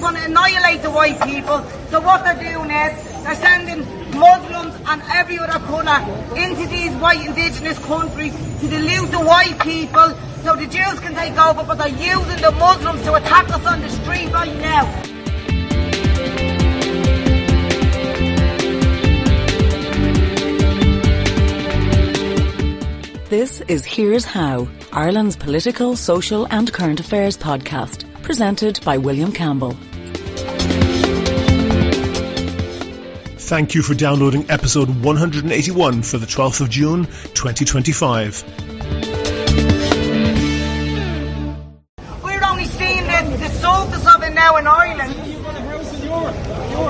want to annihilate the white people. So what they're doing is they're sending Muslims and every other colour into these white indigenous countries to delude the white people so the Jews can take over, but they're using the Muslims to attack us on the street right now. This is Here's How, Ireland's political, social and current affairs podcast, presented by William Campbell. Thank you for downloading episode 181 for the 12th of June, 2025. We're only seeing the surface of it now in Ireland.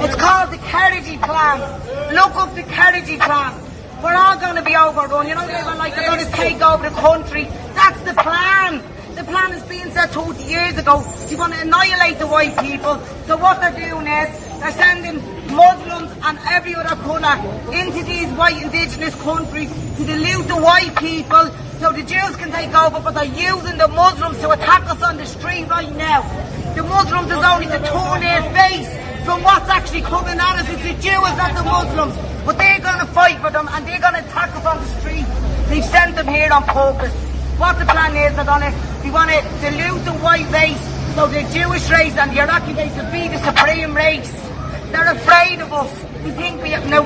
It's called the Kerridge Plan. Look up the Kerridge Plan. We're all going to be overrun. You know, they're going to take over the country. That's the plan. The plan is being set 20 years ago. You want to annihilate the white people. So what they're doing is they're sending Muslims and every other colour into these white indigenous countries to delude the white people so the Jews can take over, but they're using the Muslims to attack us on the street right now. The Muslims is only to turn their face from what's actually coming at us. It's the Jews, not the Muslims. But they're going to fight for them and they're going to attack us on the street. They've sent them here on purpose. What the plan is, we want to dilute the white race so the Jewish race and the Iraqi race will be the supreme race. They're afraid of us. We think we have no...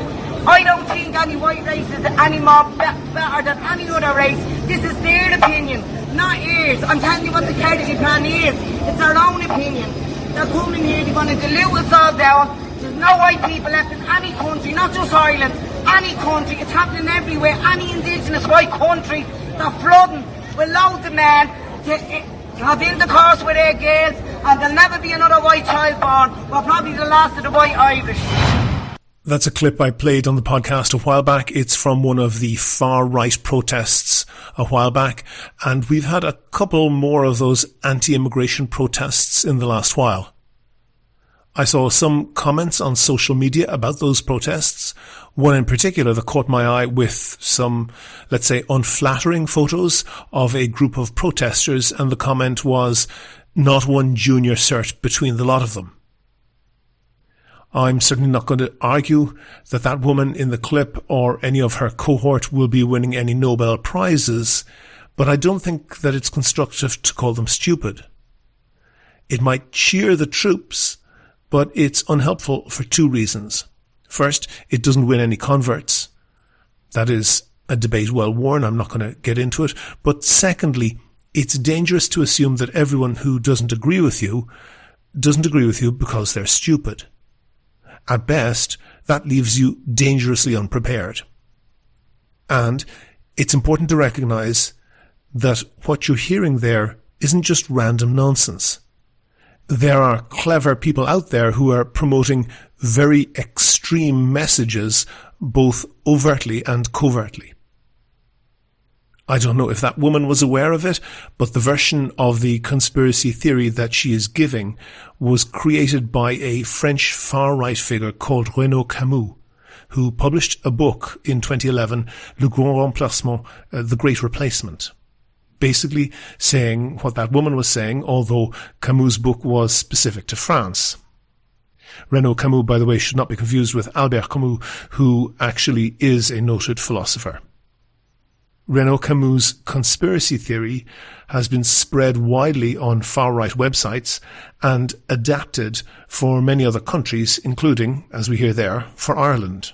I don't think any white race is any more better than any other race. This is their opinion, not yours. I'm telling you what the Kerridge Plan is. It's our own opinion. They're coming here, they want to dilute us all down. There's no white people left in any country, not just Ireland, any country. It's happening everywhere. Any indigenous white country, they're flooding with loads of men to have intercourse with their girls, and there'll never be another white child born. We're probably the last of the white Irish. That's a clip I played on the podcast a while back. It's from one of the far-right protests a while back, and we've had a couple more of those anti-immigration protests in the last while. I saw some comments on social media about those protests, one in particular that caught my eye with some, let's say, unflattering photos of a group of protesters, and the comment was, "Not one junior cert between the lot of them." I'm certainly not going to argue that that woman in the clip or any of her cohort will be winning any Nobel Prizes, but I don't think that it's constructive to call them stupid. It might cheer the troops, but it's unhelpful for two reasons. First, it doesn't win any converts. That is a debate well worn. I'm not going to get into it. But secondly, it's dangerous to assume that everyone who doesn't agree with you because they're stupid. At best, that leaves you dangerously unprepared. And it's important to recognize that what you're hearing there isn't just random nonsense. There are clever people out there who are promoting very extreme messages, both overtly and covertly. I don't know if that woman was aware of it, but the version of the conspiracy theory that she is giving was created by a French far-right figure called Renaud Camus, who published a book in 2011, Le Grand Remplacement, The Great Replacement. Basically saying what that woman was saying, although Camus' book was specific to France. Renaud Camus, by the way, should not be confused with Albert Camus, who actually is a noted philosopher. Renaud Camus' conspiracy theory has been spread widely on far-right websites and adapted for many other countries, including, as we hear there, for Ireland.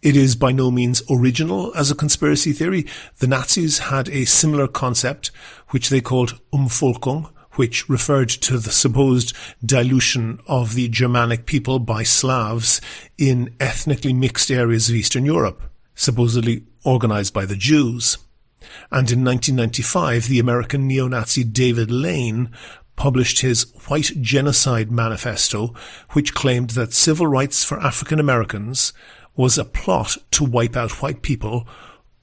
It is by no means original as a conspiracy theory. The Nazis had a similar concept, which they called Umvolkung, which referred to the supposed dilution of the Germanic people by Slavs in ethnically mixed areas of Eastern Europe, supposedly organized by the Jews. And in 1995, the American neo-Nazi David Lane published his White Genocide Manifesto, which claimed that civil rights for African Americans was a plot to wipe out white people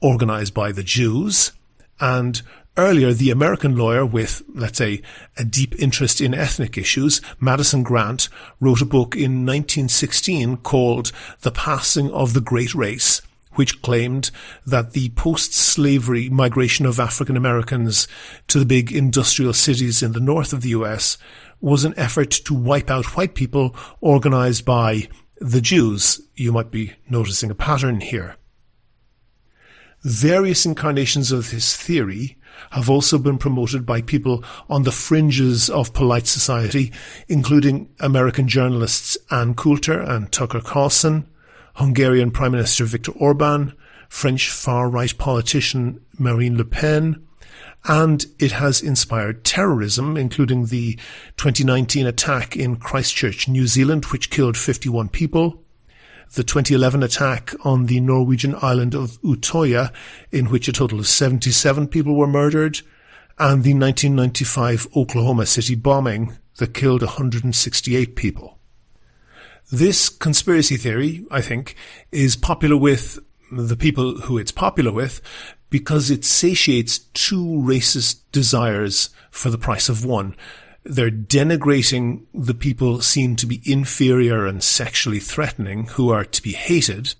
organized by the Jews. And earlier, the American lawyer with, let's say, a deep interest in ethnic issues, Madison Grant, wrote a book in 1916 called The Passing of the Great Race, which claimed that the post-slavery migration of African Americans to the big industrial cities in the north of the US was an effort to wipe out white people organised by the Jews. You might be noticing a pattern here. Various incarnations of this theory have also been promoted by people on the fringes of polite society, including American journalists Ann Coulter and Tucker Carlson, Hungarian Prime Minister Viktor Orban, French far-right politician Marine Le Pen, and it has inspired terrorism, including the 2019 attack in Christchurch, New Zealand, which killed 51 people, the 2011 attack on the Norwegian island of Utoya, in which a total of 77 people were murdered, and the 1995 Oklahoma City bombing that killed 168 people. This conspiracy theory, I think, is popular with the people who it's popular with because it satiates two racist desires for the price of one. They're denigrating the people seen to be inferior and sexually threatening, who are to be hated,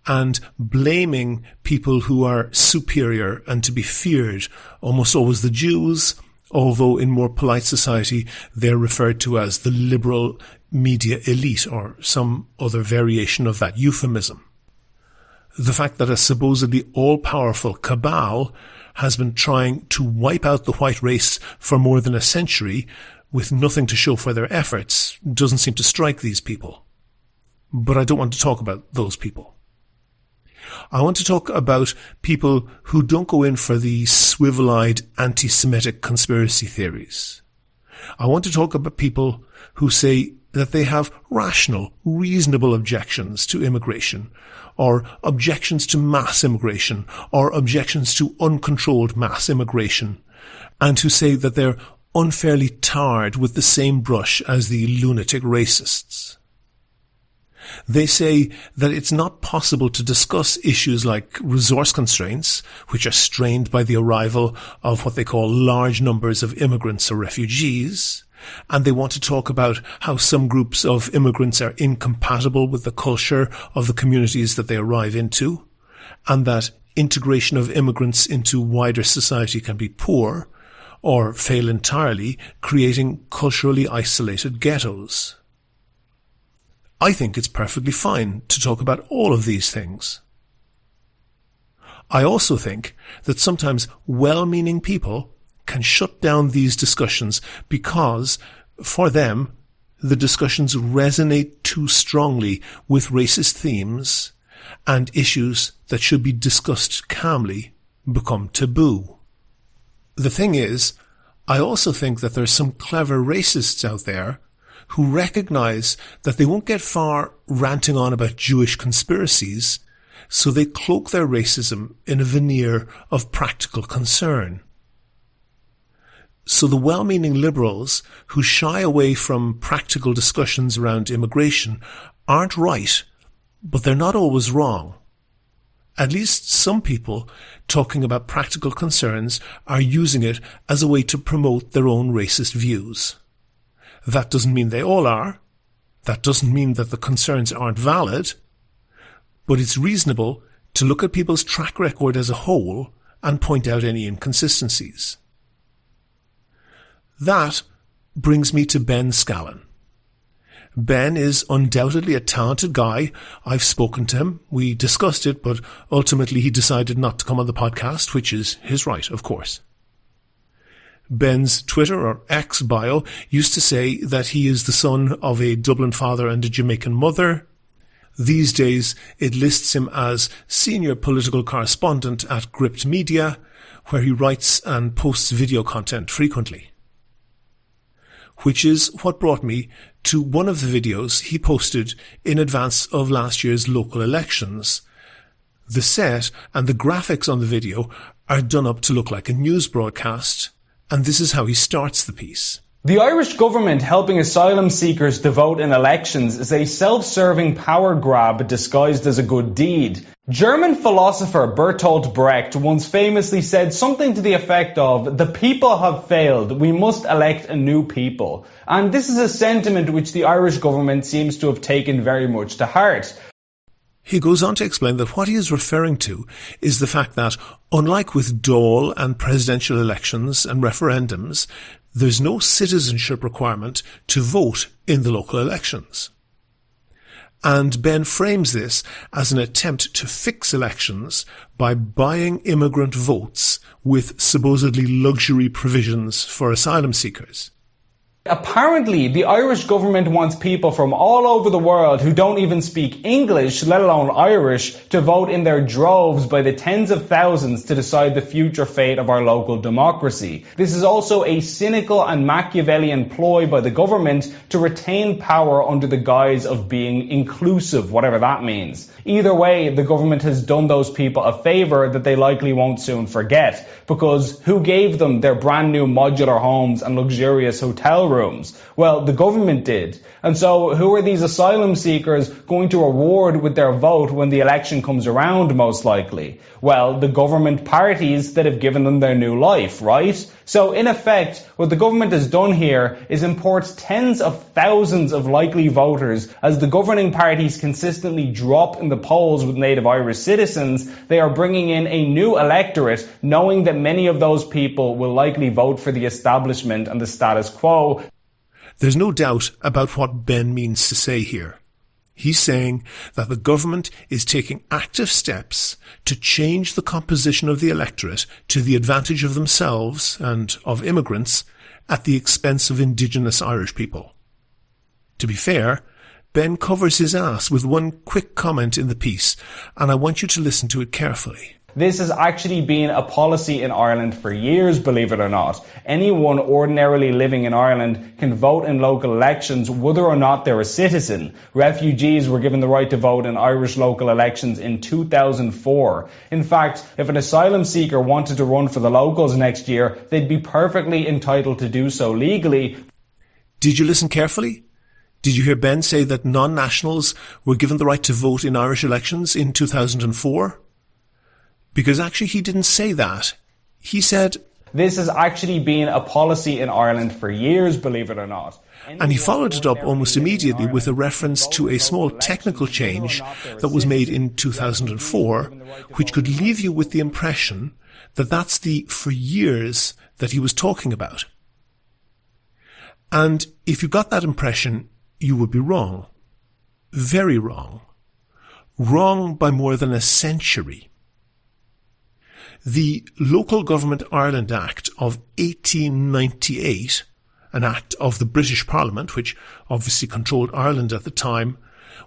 and blaming people who are superior and to be feared, almost always the Jews, although in more polite society they're referred to as the liberal media elite or some other variation of that euphemism. The fact that a supposedly all-powerful cabal has been trying to wipe out the white race for more than a century with nothing to show for their efforts doesn't seem to strike these people. But I don't want to talk about those people. I want to talk about people who don't go in for the swivel-eyed anti-Semitic conspiracy theories. I want to talk about people who say that they have rational, reasonable objections to immigration, or objections to mass immigration, or objections to uncontrolled mass immigration, and who say that they're unfairly tarred with the same brush as the lunatic racists. They say that it's not possible to discuss issues like resource constraints, which are strained by the arrival of what they call large numbers of immigrants or refugees, and they want to talk about how some groups of immigrants are incompatible with the culture of the communities that they arrive into, and that integration of immigrants into wider society can be poor, or fail entirely, creating culturally isolated ghettos. I think it's perfectly fine to talk about all of these things. I also think that sometimes well-meaning people can shut down these discussions because, for them, the discussions resonate too strongly with racist themes, and issues that should be discussed calmly become taboo. The thing is, I also think that there's some clever racists out there who recognize that they won't get far ranting on about Jewish conspiracies, so they cloak their racism in a veneer of practical concern. So the well-meaning liberals who shy away from practical discussions around immigration aren't right, but they're not always wrong. At least some people talking about practical concerns are using it as a way to promote their own racist views. That doesn't mean they all are. That doesn't mean that the concerns aren't valid. But it's reasonable to look at people's track record as a whole and point out any inconsistencies. That brings me to Ben Scallon. Ben is undoubtedly a talented guy. I've spoken to him. We discussed it, but ultimately he decided not to come on the podcast, which is his right, of course. Ben's Twitter or X bio used to say that he is the son of a Dublin father and a Jamaican mother. These days it lists him as senior political correspondent at Gript Media, where he writes and posts video content frequently. Which is what brought me to one of the videos he posted in advance of last year's local elections. The set and the graphics on the video are done up to look like a news broadcast, and this is how he starts the piece. The Irish government helping asylum seekers to vote in elections is a self-serving power grab disguised as a good deed. German philosopher Bertolt Brecht once famously said something to the effect of, "The people have failed, we must elect a new people." And this is a sentiment which the Irish government seems to have taken very much to heart. He goes on to explain that what he is referring to is the fact that, unlike with Dáil and presidential elections and referendums, there's no citizenship requirement to vote in the local elections. And Ben frames this as an attempt to fix elections by buying immigrant votes with supposedly luxury provisions for asylum seekers. Apparently, the Irish government wants people from all over the world who don't even speak English, let alone Irish, to vote in their droves by the tens of thousands to decide the future fate of our local democracy. This is also a cynical and Machiavellian ploy by the government to retain power under the guise of being inclusive, whatever that means. Either way, the government has done those people a favour that they likely won't soon forget, because who gave them their brand new modular homes and luxurious hotel rooms? Well, the government did. And so who are these asylum seekers going to reward with their vote when the election comes around, most likely? Well, the government parties that have given them their new life, right? So in effect, what the government has done here is import tens of thousands of likely voters. As the governing parties consistently drop in the polls with native Irish citizens, they are bringing in a new electorate, knowing that many of those people will likely vote for the establishment and the status quo. There's no doubt about what Ben means to say here. He's saying that the government is taking active steps to change the composition of the electorate to the advantage of themselves and of immigrants at the expense of indigenous Irish people. To be fair, Ben covers his ass with one quick comment in the piece, and I want you to listen to it carefully. This has actually been a policy in Ireland for years, believe it or not. Anyone ordinarily living in Ireland can vote in local elections whether or not they're a citizen. Refugees were given the right to vote in Irish local elections in 2004. In fact, if an asylum seeker wanted to run for the locals next year, they'd be perfectly entitled to do so legally. Did you listen carefully? Did you hear Ben say that non-nationals were given the right to vote in Irish elections in 2004? Because actually he didn't say that. He said, this has actually been a policy in Ireland for years, believe it or not. And he followed it up almost immediately with a reference to a small technical change that was made in 2004, which could leave you with the impression that that's the for years that he was talking about. And if you got that impression, you would be wrong. Very wrong. Wrong by more than a century. The Local Government Ireland Act of 1898, an act of the British Parliament, which obviously controlled Ireland at the time,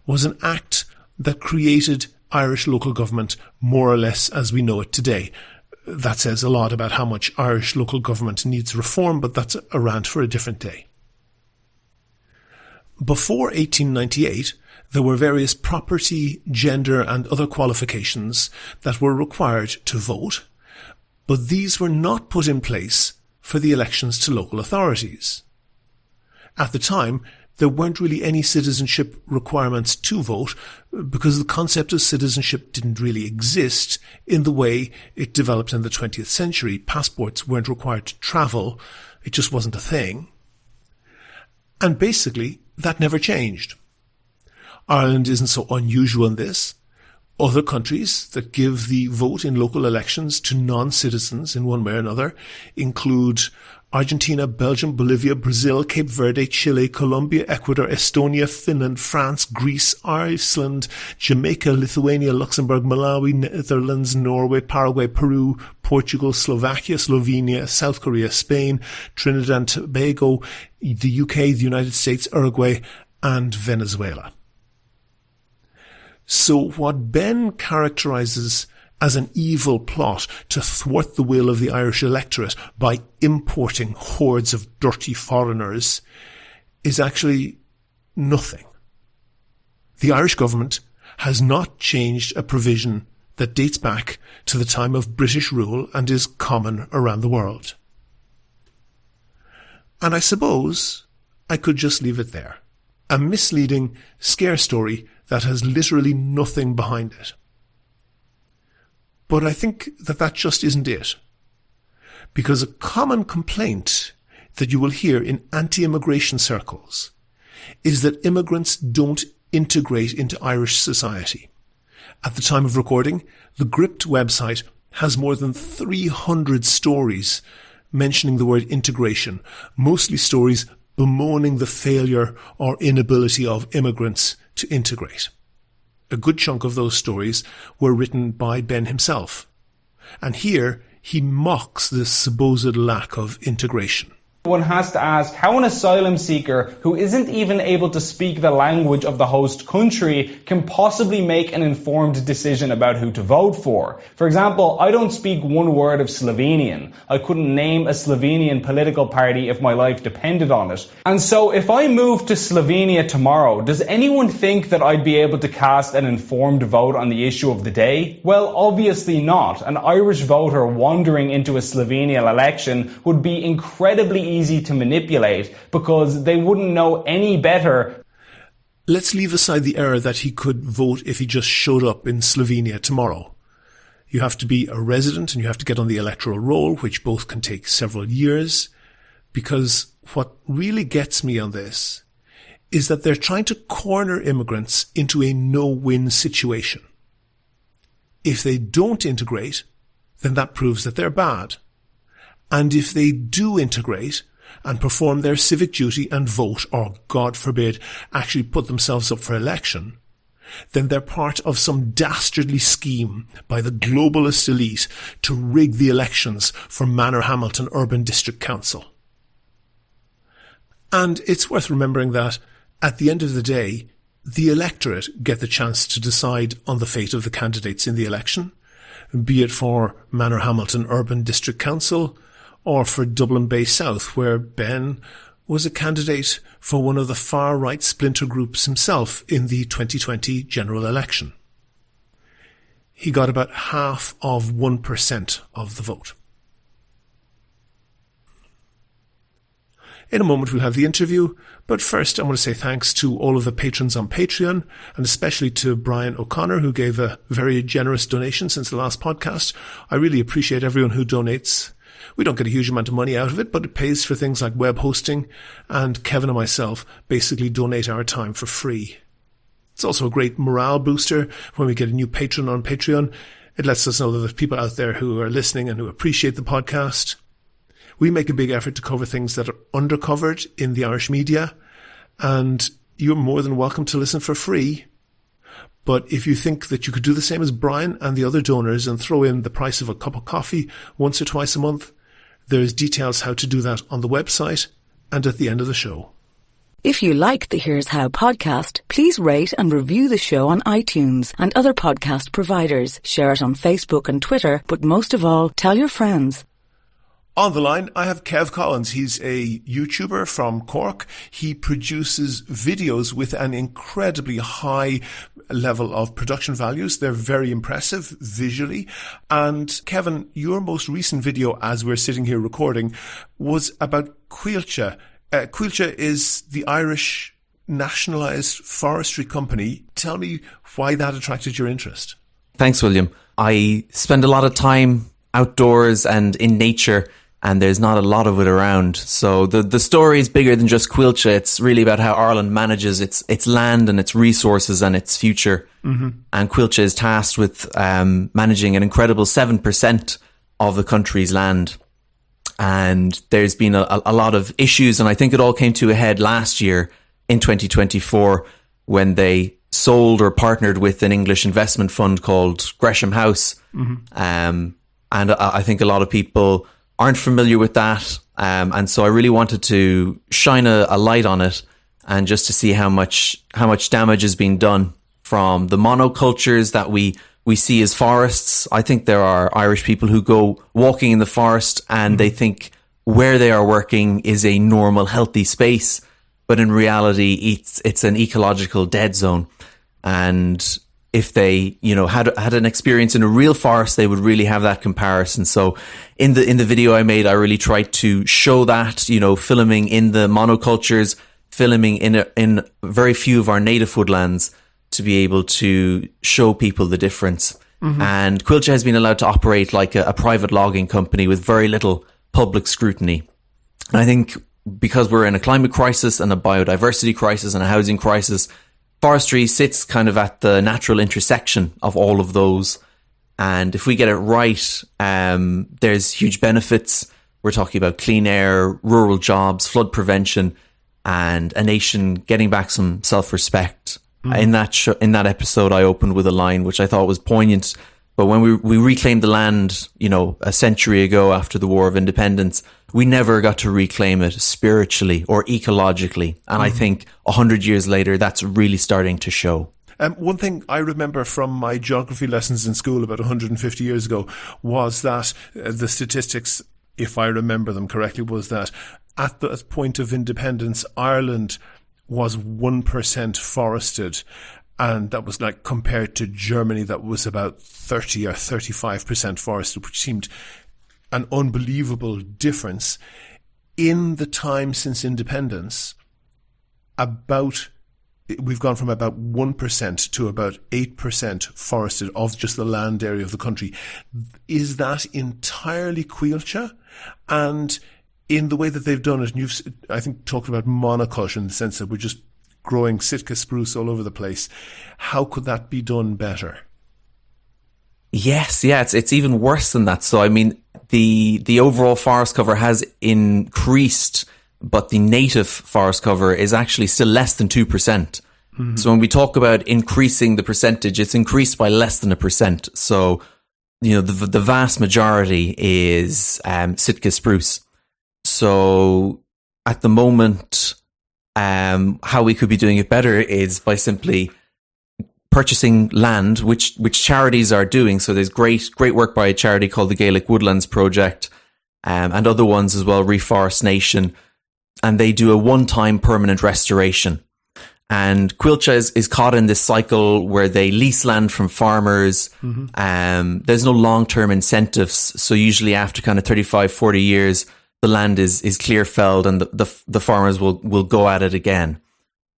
was an act that created Irish local government more or less as we know it today. That says a lot about how much Irish local government needs reform, but that's a rant for a different day. Before 1898, there were various property, gender and other qualifications that were required to vote, but these were not put in place for the elections to local authorities. At the time, there weren't really any citizenship requirements to vote because the concept of citizenship didn't really exist in the way it developed in the 20th century. Passports weren't required to travel. It just wasn't a thing. And basically, that never changed. Ireland isn't so unusual in this. Other countries that give the vote in local elections to non-citizens in one way or another include Argentina, Belgium, Bolivia, Brazil, Cape Verde, Chile, Colombia, Ecuador, Estonia, Finland, France, Greece, Iceland, Jamaica, Lithuania, Luxembourg, Malawi, Netherlands, Norway, Paraguay, Peru, Portugal, Slovakia, Slovenia, South Korea, Spain, Trinidad and Tobago, the UK, the United States, Uruguay, and Venezuela. So what Ben characterises as an evil plot to thwart the will of the Irish electorate by importing hordes of dirty foreigners is actually nothing. The Irish government has not changed a provision that dates back to the time of British rule and is common around the world. And I suppose I could just leave it there. A misleading scare story that has literally nothing behind it. But I think that just isn't it. Because a common complaint that you will hear in anti-immigration circles is that immigrants don't integrate into Irish society. At the time of recording, the Gript website has more than 300 stories mentioning the word integration, mostly stories bemoaning the failure or inability of immigrants to integrate. A good chunk of those stories were written by Ben himself. And here he mocks this supposed lack of integration. One has to ask how an asylum seeker who isn't even able to speak the language of the host country can possibly make an informed decision about who to vote for. For example, I don't speak one word of Slovenian. I couldn't name a Slovenian political party if my life depended on it. And so if I moved to Slovenia tomorrow, does anyone think that I'd be able to cast an informed vote on the issue of the day? Well, obviously not. An Irish voter wandering into a Slovenian election would be incredibly easy to manipulate because they wouldn't know any better. Let's leave aside the error that he could vote if he just showed up in Slovenia tomorrow. You have to be a resident and you have to get on the electoral roll, which both can take several years, because what really gets me on this is that they're trying to corner immigrants into a no-win situation. If they don't integrate, then that proves that they're bad. And if they do integrate and perform their civic duty and vote, or God forbid, actually put themselves up for election, then they're part of some dastardly scheme by the globalist elite to rig the elections for Manorhamilton Urban District Council. And it's worth remembering that, at the end of the day, the electorate get the chance to decide on the fate of the candidates in the election, be it for Manorhamilton Urban District Council, or for Dublin Bay South, where Ben was a candidate for one of the far-right splinter groups himself in the 2020 general election. He got about half of 1% of the vote. In a moment we'll have the interview, but first I want to say thanks to all of the patrons on Patreon, and especially to Brian O'Connor, who gave a very generous donation since the last podcast. I really appreciate everyone who donates. We don't get a huge amount of money out of it, but it pays for things like web hosting, and Kevin and myself basically donate our time for free. It's also a great morale booster when we get a new patron on Patreon. It lets us know that there's people out there who are listening and who appreciate the podcast. We make a big effort to cover things that are undercovered in the Irish media, and you're more than welcome to listen for free. But if you think that you could do the same as Brian and the other donors and throw in the price of a cup of coffee once or twice a month, there's details how to do that on the website and at the end of the show. If you like the Here's How podcast, please rate and review the show on iTunes and other podcast providers. Share it on Facebook and Twitter, but most of all, tell your friends. On the line, I have Kev Collins. He's a YouTuber from Cork. He produces videos with an incredibly high level of production values. They're very impressive visually. And Kevin, your most recent video, as we're sitting here recording, was about Coillte. Coillte is the Irish nationalised forestry company. Tell me why that attracted your interest. Thanks, William. I spend a lot of time outdoors and in nature, and there's not a lot of it around. So the story is bigger than just Coillte. It's really about how Ireland manages its land and its resources and its future. Mm-hmm. And Coillte is tasked with managing an incredible 7% of the country's land. And there's been a lot of issues, and I think it all came to a head last year in 2024 when they sold or partnered with an English investment fund called Gresham House. Mm-hmm. And I think a lot of people aren't familiar with that. And so I really wanted to shine a light on it, and just to see how much damage has been done from the monocultures that we see as forests. I think there are Irish people who go walking in the forest and they think where they are working is a normal, healthy space. But in reality, it's an ecological dead zone. And if they, had an experience in a real forest, they would really have that comparison. So in the video I made, I really tried to show that, filming in the monocultures, filming in very few of our native woodlands, to be able to show people the difference. Mm-hmm. And Coillte has been allowed to operate like a private logging company with very little public scrutiny. And I think because we're in a climate crisis and a biodiversity crisis and a housing crisis, forestry sits kind of at the natural intersection of all of those. And if we get it right, there's huge benefits We're talking about clean air, rural jobs, flood prevention, and a nation getting back some self-respect. In that episode, I opened with a line which I thought was poignant. But when we reclaimed the land, a century ago after the War of Independence, we never got to reclaim it spiritually or ecologically. And I think 100 years later, that's really starting to show. One thing I remember from my geography lessons in school about 150 years ago was that the statistics, if I remember them correctly, was that at the point of independence, Ireland was 1% forested. And that was like compared to Germany, that was about 30 or 35% forested, which seemed an unbelievable difference. In the time since independence, we've gone from about 1% to about 8% forested of just the land area of the country. Is that entirely Coillte? And in the way that they've done it, and you've, I think, talked about monoculture in the sense that we're just growing Sitka spruce all over the place. How could that be done better? Yes, it's even worse than that. So, I mean, the overall forest cover has increased, but the native forest cover is actually still less than 2%. Mm-hmm. So when we talk about increasing the percentage, it's increased by less than 1%. So, the vast majority is Sitka spruce. So at the moment, how we could be doing it better is by simply purchasing land, which charities are doing. So there's great work by a charity called the Gaelic Woodlands Project, and other ones as well, Reforest Nation, and they do a one-time permanent restoration. And Coillte is caught in this cycle where they lease land from farmers. Mm-hmm. There's no long-term incentives, so usually after kind of 35, 40 years, the land is clear felled and the farmers will go at it again.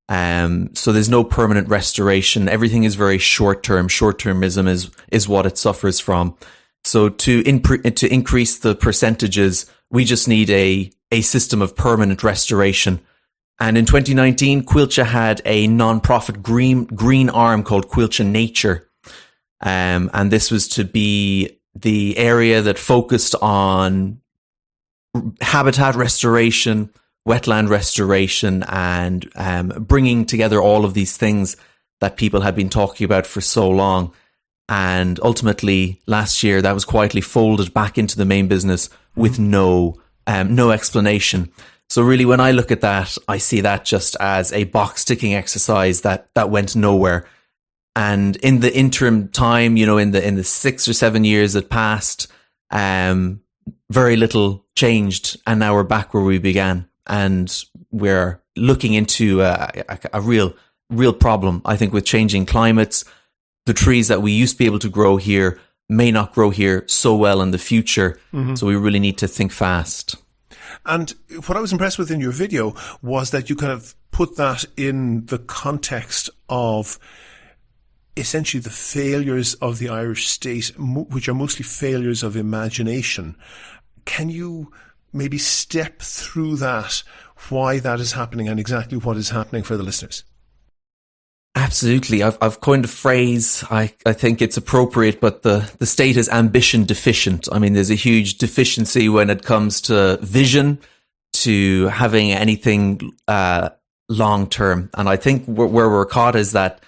So there's no permanent restoration. Everything is very short term. Short-termism is what it suffers from. So to increase the percentages, we just need a system of permanent restoration. And in 2019, Coillte had a non-profit green arm called Coillte Nature. And this was to be the area that focused on habitat restoration, wetland restoration, and bringing together all of these things that people had been talking about for so long. And ultimately, last year, that was quietly folded back into the main business with no explanation. So really, when I look at that, I see that just as a box-ticking exercise that went nowhere. And in the interim time, in the 6 or 7 years that passed, very little changed, and now we're back where we began, and we're looking into a real problem. I think with changing climates, the trees that we used to be able to grow here may not grow here so well in the future. Mm-hmm. So we really need to think fast. And what I was impressed with in your video was that you kind of put that in the context of essentially the failures of the Irish state, which are mostly failures of imagination. Can you maybe step through that, why that is happening and exactly what is happening for the listeners? Absolutely. I've coined a phrase. I think it's appropriate, but the state is ambition deficient. I mean, there's a huge deficiency when it comes to vision, to having anything long term. And I think where we're caught is that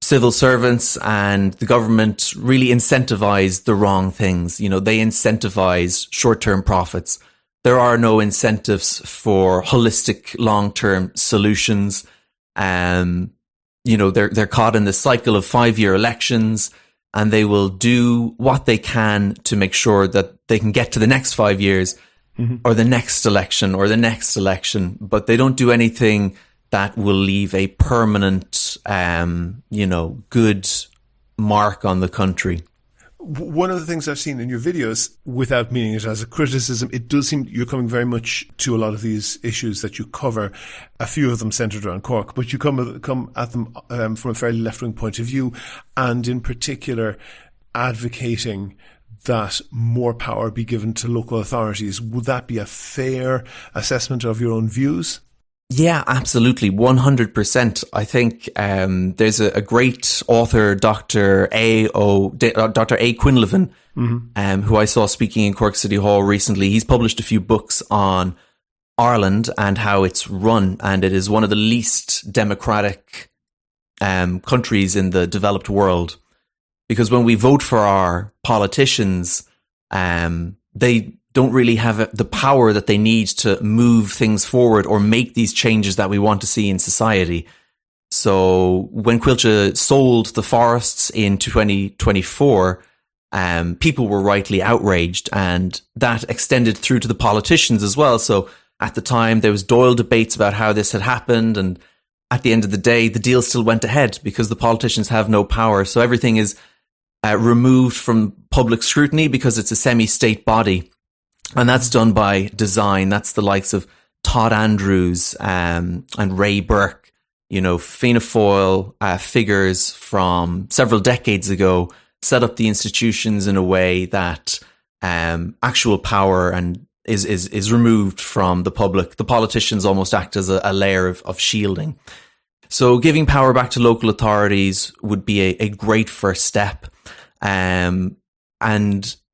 civil servants and the government really incentivize the wrong things. They incentivize short-term profits. There are no incentives for holistic long-term solutions. They're caught in the cycle of 5-year elections, and they will do what they can to make sure that they can get to the next 5 years, mm-hmm. or the next election or the next election, but they don't do anything that will leave a permanent, good mark on the country. One of the things I've seen in your videos, without meaning it as a criticism, it does seem you're coming very much to a lot of these issues that you cover, a few of them centred around Cork, but you come at them from a fairly left-wing point of view, and in particular advocating that more power be given to local authorities. Would that be a fair assessment of your own views? Yeah, absolutely. 100%. I think there's a great author, Dr. A. Quinlivan, who I saw speaking in Cork City Hall recently. He's published a few books on Ireland and how it's run, and it is one of the least democratic countries in the developed world. Because when we vote for our politicians, they don't really have the power that they need to move things forward or make these changes that we want to see in society. So when Coillte sold the forests in 2024, people were rightly outraged, and that extended through to the politicians as well. So at the time, there was Dáil debates about how this had happened, and at the end of the day, the deal still went ahead because the politicians have no power. So everything is removed from public scrutiny because it's a semi-state body. And that's done by design. That's the likes of Todd Andrews and Ray Burke, Fianna Fáil figures from several decades ago set up the institutions in a way that actual power and is removed from the public. The politicians almost act as a layer of shielding. So giving power back to local authorities would be a great first step. And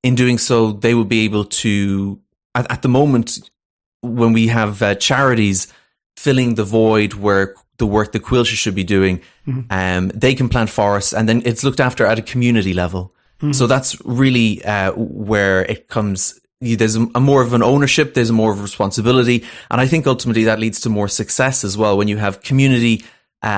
in doing so, they will be able to, at the moment, when we have charities filling the void where the work that Coillte should be doing, they can plant forests, and then it's looked after at a community level. So that's really where it comes. There's a more of an ownership, there's more of a responsibility, and I think ultimately that leads to more success as well when you have community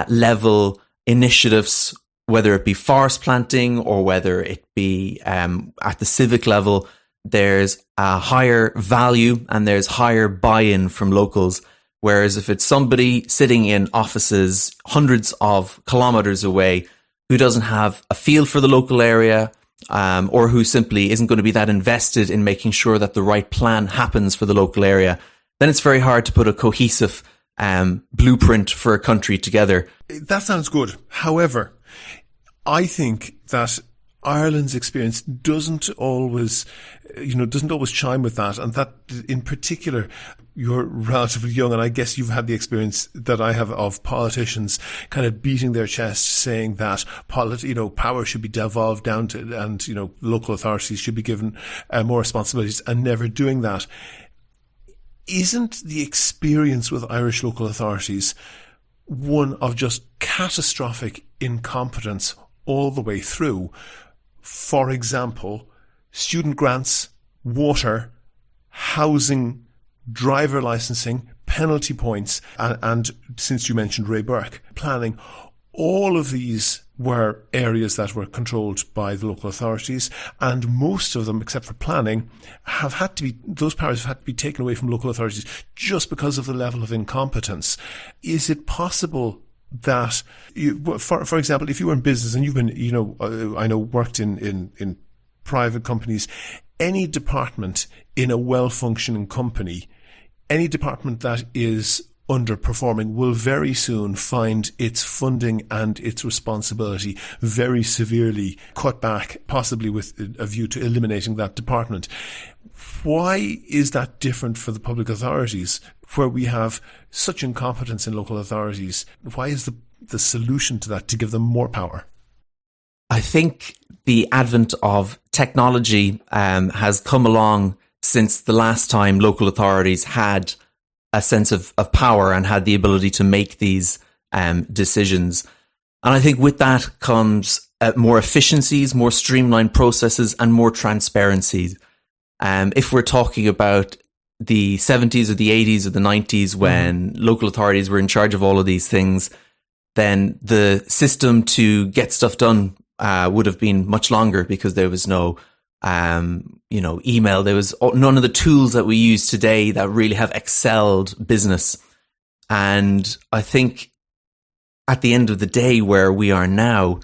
level initiatives, whether it be forest planting or whether it be at the civic level. There's a higher value and there's higher buy-in from locals. Whereas if it's somebody sitting in offices hundreds of kilometers away who doesn't have a feel for the local area, or who simply isn't going to be that invested in making sure that the right plan happens for the local area, then it's very hard to put a cohesive blueprint for a country together. That sounds good. However, I think that Ireland's experience doesn't always chime with that, and that in particular, you're relatively young, and I guess you've had the experience that I have of politicians kind of beating their chest, saying that power should be devolved down to, and local authorities should be given more responsibilities, and never doing that. Isn't the experience with Irish local authorities one of just catastrophic incompetence all the way through? For example, student grants, water, housing, driver licensing, penalty points, and since you mentioned Ray Burke, planning. All of these were areas that were controlled by the local authorities, and most of them, except for planning, those powers have had to be taken away from local authorities just because of the level of incompetence. Is it possible that, for example, if you were in business and you've been, I know, worked in private companies, any department in a well-functioning company, any department that is underperforming will very soon find its funding and its responsibility very severely cut back, possibly with a view to eliminating that department. Why is that different for the public authorities, where we have such incompetence in local authorities? Why is the solution to that to give them more power? I think the advent of technology has come along since the last time local authorities had a sense of power and had the ability to make these decisions. And I think with that comes more efficiencies, more streamlined processes, and more transparency. If we're talking about the 70s or the 80s or the 90s, when local authorities were in charge of all of these things, then the system to get stuff done would have been much longer, because there was no email. There was none of the tools that we use today that really have excelled business. And I think at the end of the day, where we are now,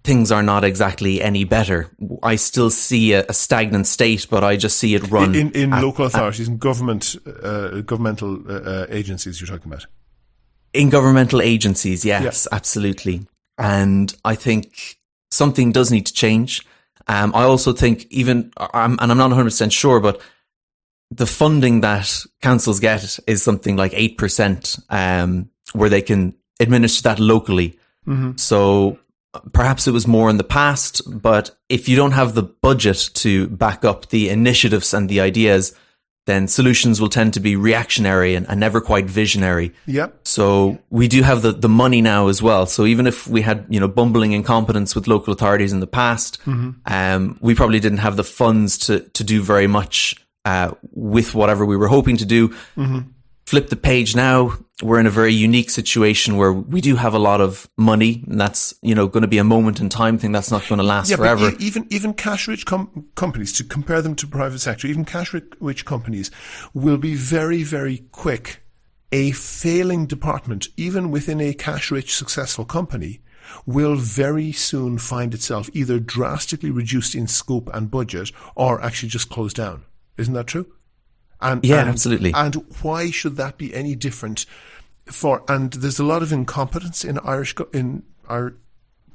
things are not exactly any better. I still see a stagnant state, but I just see it run in local authorities and governmental agencies. You're talking about in governmental agencies, yes, absolutely. And I think something does need to change. I also think and I'm not 100% sure, but the funding that councils get is something like 8%, where they can administer that locally. So Perhaps it was more in the past, but if you don't have the budget to back up the initiatives and the ideas, then solutions will tend to be reactionary and never quite visionary. Yep. So we do have the money now as well. So even if we had, bumbling incompetence with local authorities in the past, we probably didn't have the funds to do very much with whatever we were hoping to do. Flip the page now, we're in a very unique situation where we do have a lot of money, and that's, going to be a moment in time thing. That's not going to last forever. But even cash-rich companies, to compare them to private sector, even cash-rich companies will be very, very quick. A failing department, even within a cash-rich successful company, will very soon find itself either drastically reduced in scope and budget or actually just closed down. Isn't that true? Absolutely. And why should that be any different? And there's a lot of incompetence in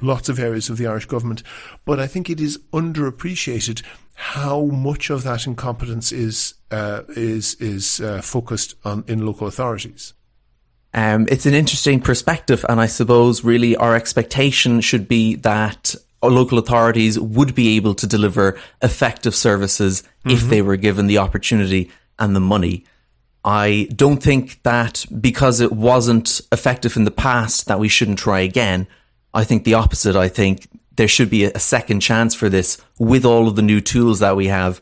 lots of areas of the Irish government, but I think it is underappreciated how much of that incompetence is focused on in local authorities. It's an interesting perspective, and I suppose really our expectation should be that local authorities would be able to deliver effective services if they were given the opportunity and the money. I don't think that because it wasn't effective in the past that we shouldn't try again. I think the opposite. I think there should be a second chance for this with all of the new tools that we have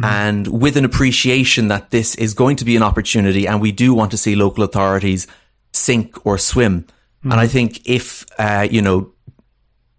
and with an appreciation that this is going to be an opportunity and we do want to see local authorities sink or swim. And I think if,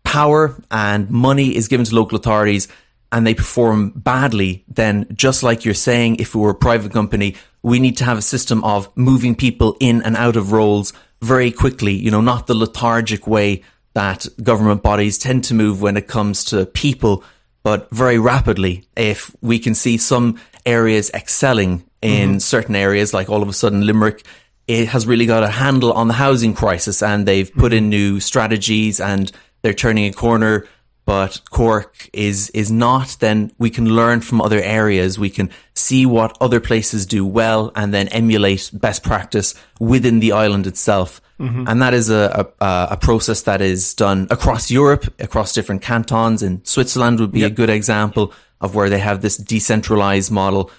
power and money is given to local authorities and they perform badly, then just like you're saying, if we were a private company, we need to have a system of moving people in and out of roles very quickly, not the lethargic way that government bodies tend to move when it comes to people, but very rapidly. If we can see some areas excelling in certain areas, like all of a sudden Limerick, it has really got a handle on the housing crisis and they've put in new strategies and they're turning a corner, but Cork is not, then we can learn from other areas. We can see what other places do well and then emulate best practice within the island itself. And that is a process that is done across Europe, across different cantons. In Switzerland would be a good example of where they have this decentralized model.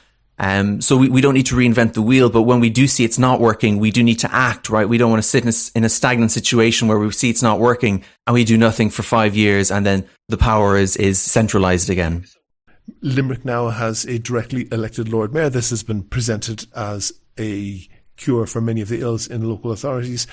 So we don't need to reinvent the wheel, but when we do see it's not working, we do need to act, right? We don't want to sit in a stagnant situation where we see it's not working and we do nothing for 5 years and then the power is centralized again. Limerick now has a directly elected Lord Mayor. This has been presented as a cure for many of the ills in local authorities.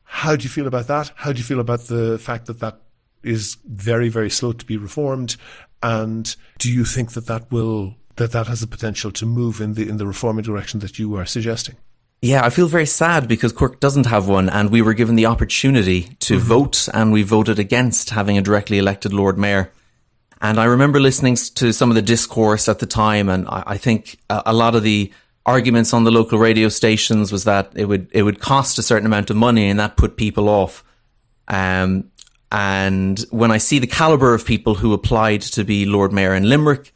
How do you feel about that? How do you feel about the fact that that is very, very slow to be reformed? And do you think that that has the potential to move in the reforming direction that you are suggesting? Yeah, I feel very sad because Cork doesn't have one and we were given the opportunity to vote and we voted against having a directly elected Lord Mayor. And I remember listening to some of the discourse at the time, and I think a lot of the arguments on the local radio stations was that it would cost a certain amount of money and that put people off. And when I see the calibre of people who applied to be Lord Mayor in Limerick,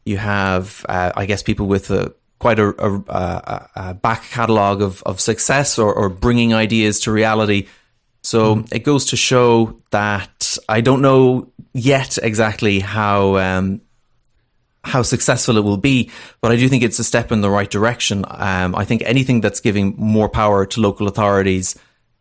you have, I guess, people with quite a back catalogue of success or bringing ideas to reality. So it goes to show that I don't know yet exactly how successful it will be, but I do think it's a step in the right direction. I think anything that's giving more power to local authorities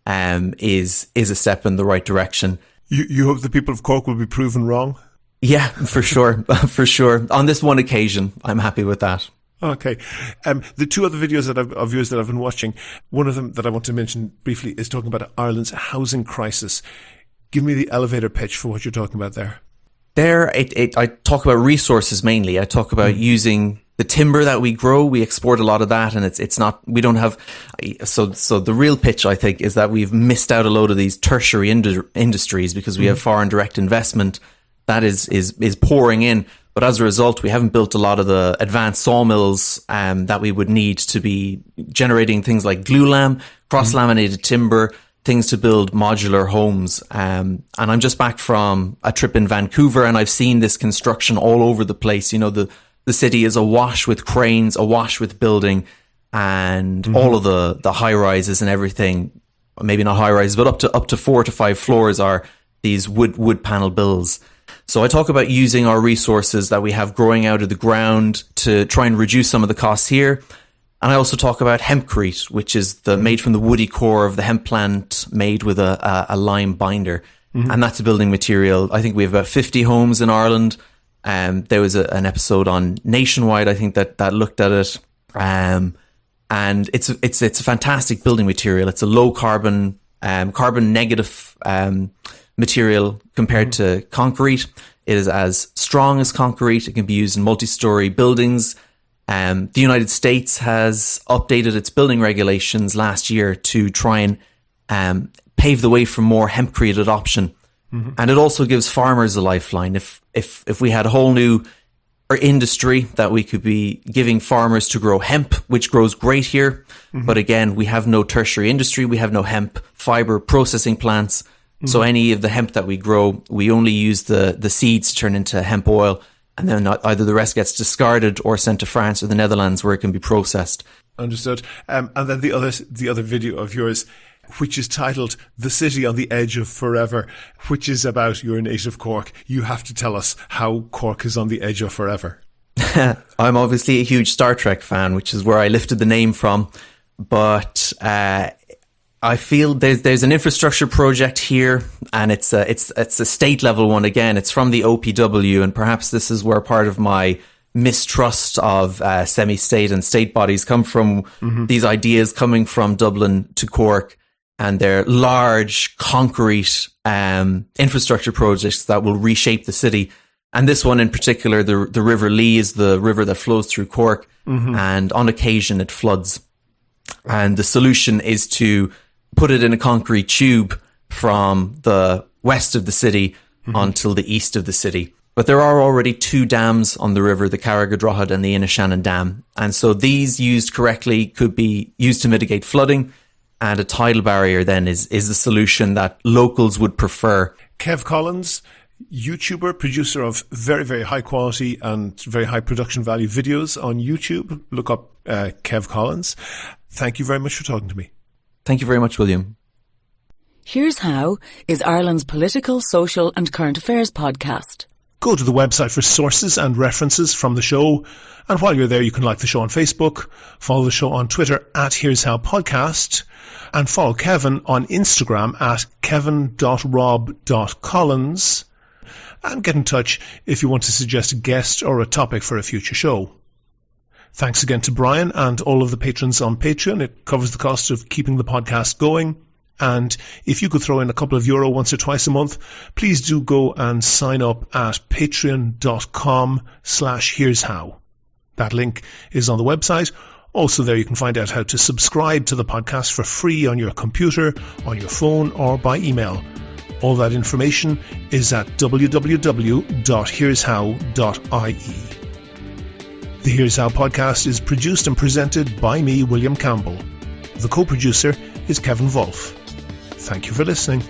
is a step in the right direction. You hope the people of Cork will be proven wrong? Yeah, for sure. For sure. On this one occasion, I'm happy with that. Okay. The two other videos of yours that I've been watching, one of them that I want to mention briefly is talking about Ireland's housing crisis. Give me the elevator pitch for what you're talking about there. I talk about resources mainly. I talk about using the timber that we grow. We export a lot of that, and it's not, we don't have, so the real pitch, I think, is that we've missed out a load of these tertiary industries because we have foreign direct investment that is pouring in. But as a result, we haven't built a lot of the advanced sawmills that we would need to be generating things like glulam, cross-laminated timber, things to build modular homes. And I'm just back from a trip in Vancouver, and I've seen this construction all over the place. You know, the city is awash with cranes, awash with building, and all of the high rises and everything, maybe not high rises, but up to 4 to 5 floors are these wood panel bills. So I talk about using our resources that we have growing out of the ground to try and reduce some of the costs here. And I also talk about hempcrete, which is made from the woody core of the hemp plant, made with a lime binder. And that's a building material. I think we have about 50 homes in Ireland. There was an episode on Nationwide, I think, that looked at it. And it's a fantastic building material. It's a low carbon negative material compared to concrete. It is as strong as concrete. It can be used in multi-story buildings. The United States has updated its building regulations last year to try and pave the way for more hempcrete adoption. And it also gives farmers a lifeline. If we had a whole new industry that we could be giving farmers to grow hemp, which grows great here. But again, we have no tertiary industry. We have no hemp fiber processing plants. So any of the hemp that we grow, we only use the seeds to turn into hemp oil. And then either the rest gets discarded or sent to France or the Netherlands where it can be processed. Understood. And then the other video of yours, which is titled "The City on the Edge of Forever," which is about your native Cork. You have to tell us how Cork is on the edge of forever. I'm obviously a huge Star Trek fan, which is where I lifted the name from. But I feel there's an infrastructure project here, and it's a state level one again. It's from the OPW, and perhaps this is where part of my mistrust of semi-state and state bodies come from. These ideas coming from Dublin to Cork, and they're large concrete infrastructure projects that will reshape the city. And this one in particular, the River Lee is the river that flows through Cork, and on occasion it floods. And the solution is to put it in a concrete tube from the west of the city until the east of the city. But there are already 2 dams on the river, the Carrigadrohid and the Inishannon Dam. And so these used correctly could be used to mitigate flooding. And a tidal barrier then is the solution that locals would prefer. Kev Collins, YouTuber, producer of very, very high quality and very high production value videos on YouTube. Look up Kev Collins. Thank you very much for talking to me. Thank you very much, William. Here's How is Ireland's political, social and current affairs podcast. Go to the website for sources and references from the show. And while you're there, you can like the show on Facebook, follow the show on Twitter at Here's How Podcast, and follow Kevin on Instagram at kevin.rob.collins. And get in touch if you want to suggest a guest or a topic for a future show. Thanks again to Brian and all of the patrons on Patreon. It covers the cost of keeping the podcast going. And if you could throw in a couple of euro once or twice a month, please do go and sign up at patreon.com/here's how. That link is on the website. Also there you can find out how to subscribe to the podcast for free on your computer, on your phone or by email. All that information is at www.here'show.ie. The Here's How podcast is produced and presented by me, William Campbell. The co-producer is Kevin Wolf. Thank you for listening.